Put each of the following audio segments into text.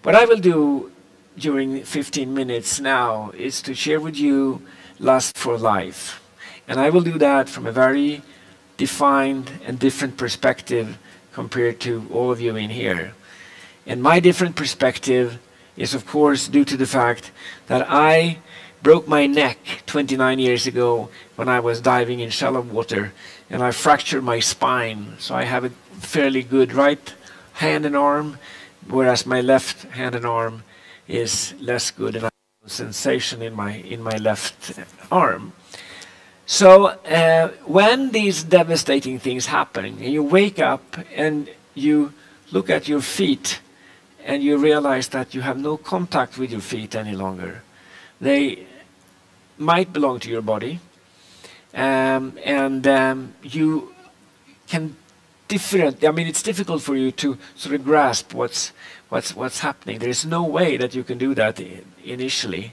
What I will do during 15 minutes now is to share with you Lust for Life. And I will do that from a very defined and different perspective compared to all of you in here. And my different perspective is of course due to the fact that I broke my neck 29 years ago when I was diving in shallow water, and I fractured my spine. So I have a fairly good right hand and arm, whereas my left hand and arm is less good, and I have a sensation in my left arm. So when these devastating things happen, and you wake up and you look at your feet and you realize that you have no contact with your feet any longer. They might belong to your body, and you can it's difficult for you to sort of grasp what's happening. There's no way that you can do that initially.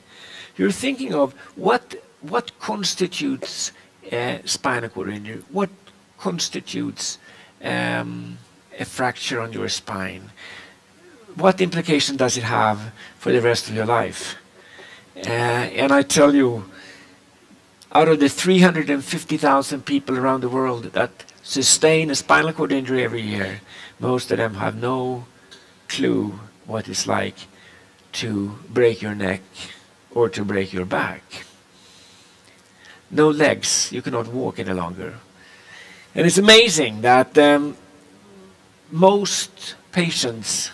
You're thinking of what constitutes spinal cord injury? What constitutes a fracture on your spine? What implication does it have for the rest of your life? And I tell you, out of the 350,000 people around the world that sustain a spinal cord injury every year, most of them have no clue what it's like to break your neck or to break your back. No legs, you cannot walk any longer. And it's amazing that most patients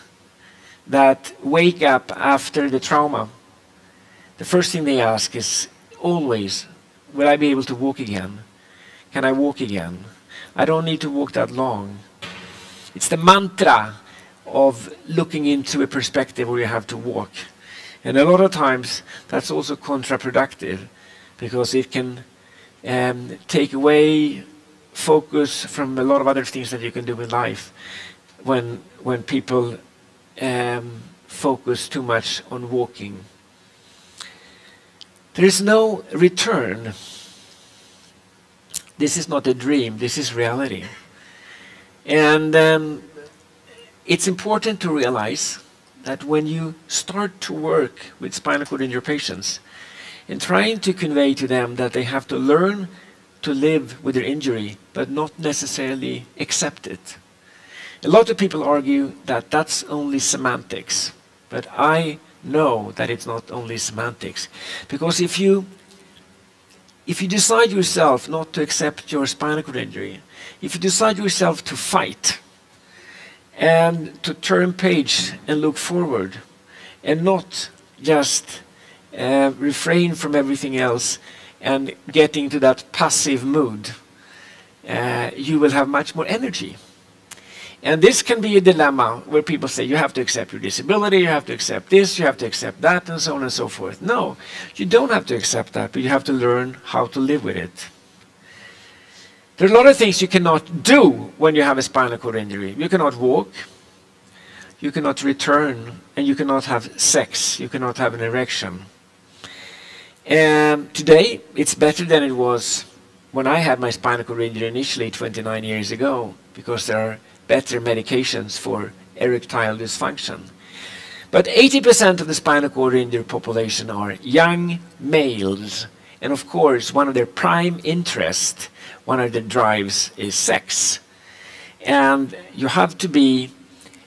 that wake up after the trauma, the first thing they ask is always, will I be able to walk again? Can I walk again? I don't need to walk that long. It's the mantra of looking into a perspective where you have to walk. And a lot of times that's also counterproductive, because it can take away focus from a lot of other things that you can do in life when people focus too much on walking. There is no return. This is not a dream, this is reality. And it's important to realize that when you start to work with spinal cord injury patients and trying to convey to them that they have to learn to live with their injury but not necessarily accept it. A lot of people argue that that's only semantics, but I know that it's not only semantics, because if you decide yourself not to accept your spinal cord injury, if you decide yourself to fight and to turn page and look forward and not just refrain from everything else and get into that passive mood, you will have much more energy. And this can be a dilemma where people say you have to accept your disability, you have to accept this, you have to accept that, and so on and so forth. No, you don't have to accept that, but you have to learn how to live with it. There are a lot of things you cannot do when you have a spinal cord injury. You cannot walk, you cannot return, and you cannot have sex, you cannot have an erection. And today, it's better than it was when I had my spinal cord injury initially 29 years ago, because there are better medications for erectile dysfunction. But 80% of the spinal cord injury population are young males. And of course, one of their prime interests, one of their drives is sex. And you have to be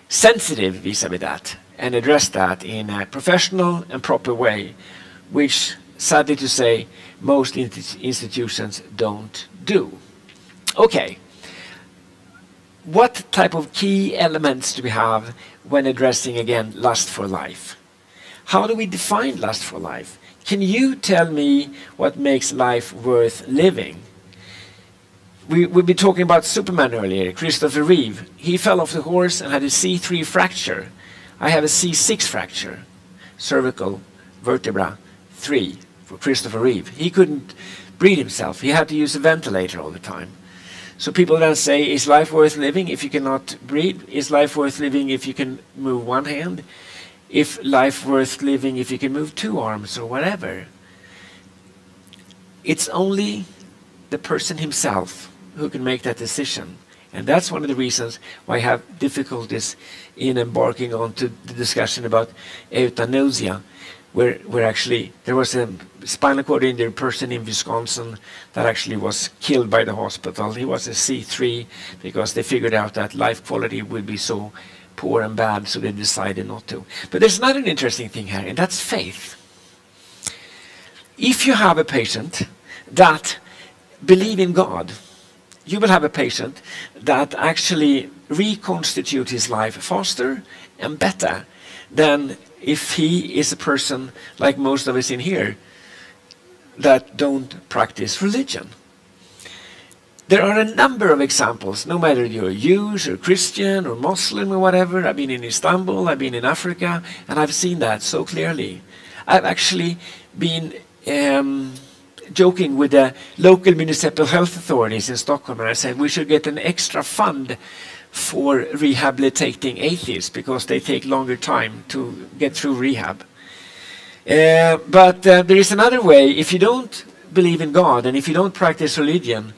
sensitive vis-a-vis that and address that in a professional and proper way, which, sadly to say, most institutions don't do. Okay. What type of key elements do we have when addressing, again, lust for life? How do we define lust for life? Can you tell me what makes life worth living? We've been talking about Superman earlier, Christopher Reeve. He fell off the horse and had a C3 fracture. I have a C6 fracture, cervical vertebra 3 for Christopher Reeve. He couldn't breathe himself. He had to use a ventilator all the time. So people then say, is life worth living if you cannot breathe? Is life worth living if you can move one hand? If life worth living if you can move two arms or whatever? It's only the person himself who can make that decision. And that's one of the reasons why I have difficulties in embarking onto the discussion about euthanasia, where actually there was a spinal cord injured person in Wisconsin that actually was killed by the hospital. He was a C3 because they figured out that life quality would be so poor and bad, so they decided not to. But there's another interesting thing here, and that's faith. If you have a patient that believes in God, you will have a patient that actually reconstitutes his life faster and better than if he is a person like most of us in here that don't practice religion. There are a number of examples, no matter if you're Jewish or Christian or Muslim or whatever. I've been in Istanbul, I've been in Africa, and I've seen that so clearly. I've actually been joking with the local municipal health authorities in Stockholm, and I said we should get an extra fund for rehabilitating atheists because they take longer time to get through rehab. But there is another way. If you don't believe in God and if you don't practice religion,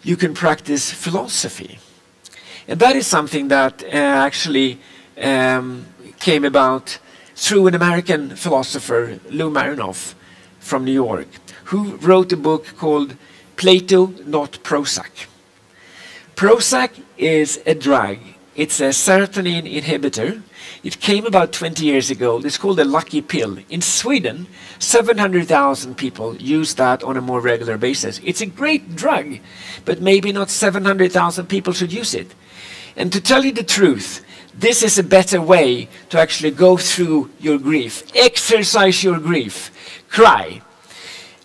you can practice philosophy. And that is something that actually came about through an American philosopher, Lou Marinoff, from New York, who wrote a book called Plato, Not Prozac. Prozac is a drug. It's a serotonin inhibitor. It came about 20 years ago. It's called a lucky pill. In Sweden, 700,000 people use that on a more regular basis. It's a great drug, but maybe not 700,000 people should use it. And to tell you the truth, this is a better way to actually go through your grief. Exercise your grief. Cry.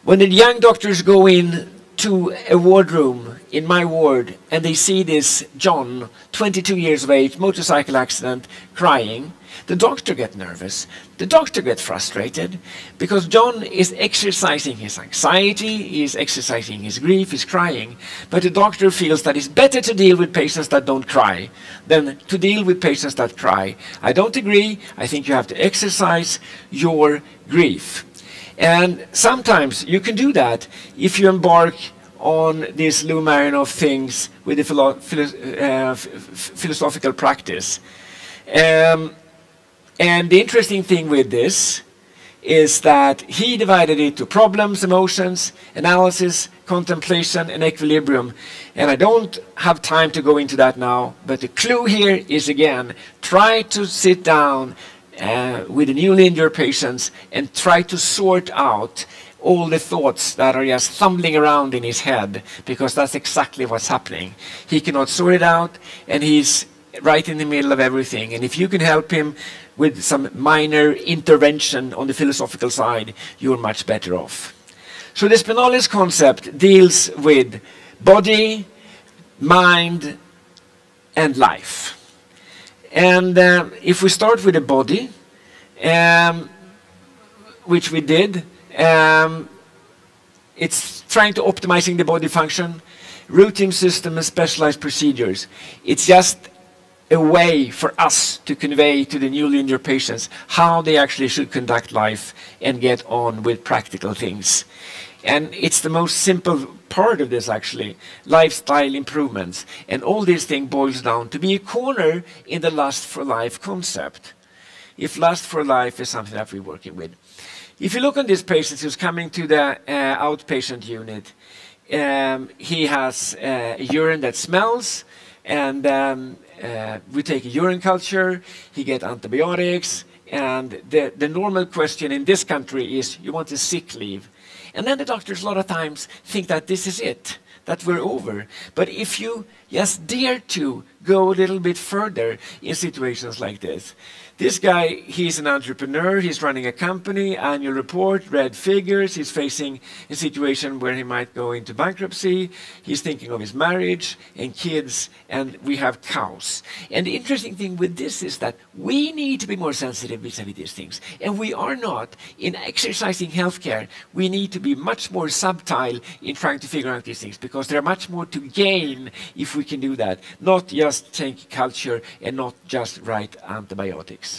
When the young doctors go in to a wardroom in my ward and they see this John, 22 years of age, motorcycle accident, crying, the doctor gets nervous, the doctor gets frustrated, because John is exercising his anxiety, he is exercising his grief, he's crying, but the doctor feels that it's better to deal with patients that don't cry than to deal with patients that cry. I don't agree. I think you have to exercise your grief. And sometimes you can do that if you embark on these Lou Marinoff things with the philosophical practice. And the interesting thing with this is that he divided it to problems, emotions, analysis, contemplation, and equilibrium. And I don't have time to go into that now, but the clue here is, again, try to sit down with the newly injured patients and try to sort out all the thoughts that are just fumbling around in his head, because that's exactly what's happening. He cannot sort it out, and he's right in the middle of everything. And if you can help him with some minor intervention on the philosophical side, you're much better off. So the spinalis concept deals with body, mind, and life. And if we start with the body, which we did, it's trying to optimizing the body function, routine system and specialized procedures. It's just a way for us to convey to the newly injured patients how they actually should conduct life and get on with practical things. And it's the most simple part of this, actually, lifestyle improvements. And all this thing boils down to be a corner in the Lust for Life concept. If Lust for Life is something that we're working with. If you look on this patient who's coming to the outpatient unit, he has urine that smells, and we take a urine culture, he gets antibiotics, and the normal question in this country is, you want a sick leave. And then the doctors a lot of times think that this is it, that we're over. But if you just dare to go a little bit further in situations like this, this guy, he's an entrepreneur, he's running a company, annual report, red figures, he's facing a situation where he might go into bankruptcy, he's thinking of his marriage and kids, and we have cows. And the interesting thing with this is that we need to be more sensitive vis-a-vis these things. And we are not. In exercising healthcare, we need to be much more subtle in trying to figure out these things, because there are much more to gain if we can do that. Not just take culture and not just write antibiotics.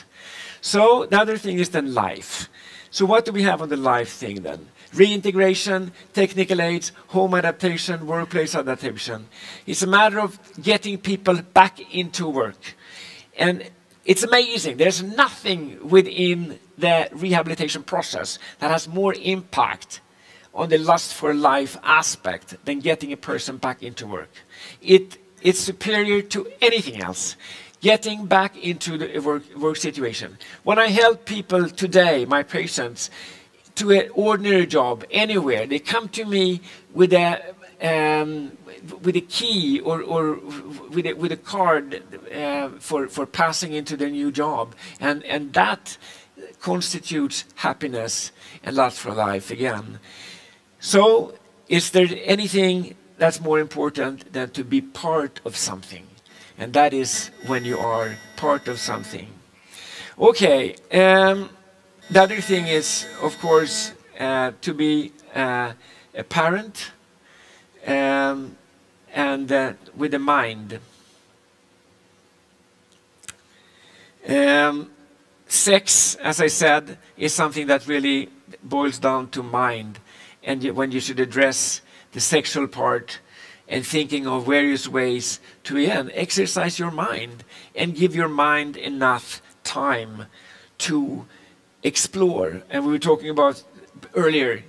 So the other thing is then life. So what do we have on the life thing then? Reintegration, technical aids, home adaptation, workplace adaptation. It's a matter of getting people back into work. And it's amazing. There's nothing within the rehabilitation process that has more impact on the lust for life aspect than getting a person back into work. It's superior to anything else. Getting back into the work situation. When I help people today, my patients, to an ordinary job anywhere, they come to me with a key or with a card for passing into their new job, and that constitutes happiness and lust for life again. So, is there anything that's more important than to be part of something? And that is when you are part of something. Okay, the other thing is, of course, to be a parent and with a mind. Sex, as I said, is something that really boils down to mind. And when you should address the sexual part and thinking of various ways to, again, exercise your mind and give your mind enough time to explore. And we were talking about earlier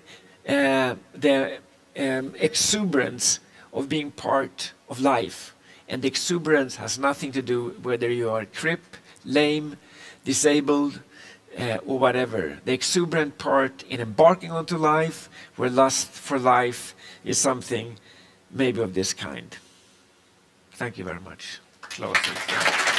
the exuberance of being part of life. And the exuberance has nothing to do whether you are crippled, lame, disabled, or whatever. The exuberant part in embarking onto life, where lust for life is something maybe of this kind. Thank you very much. Claes Hultling.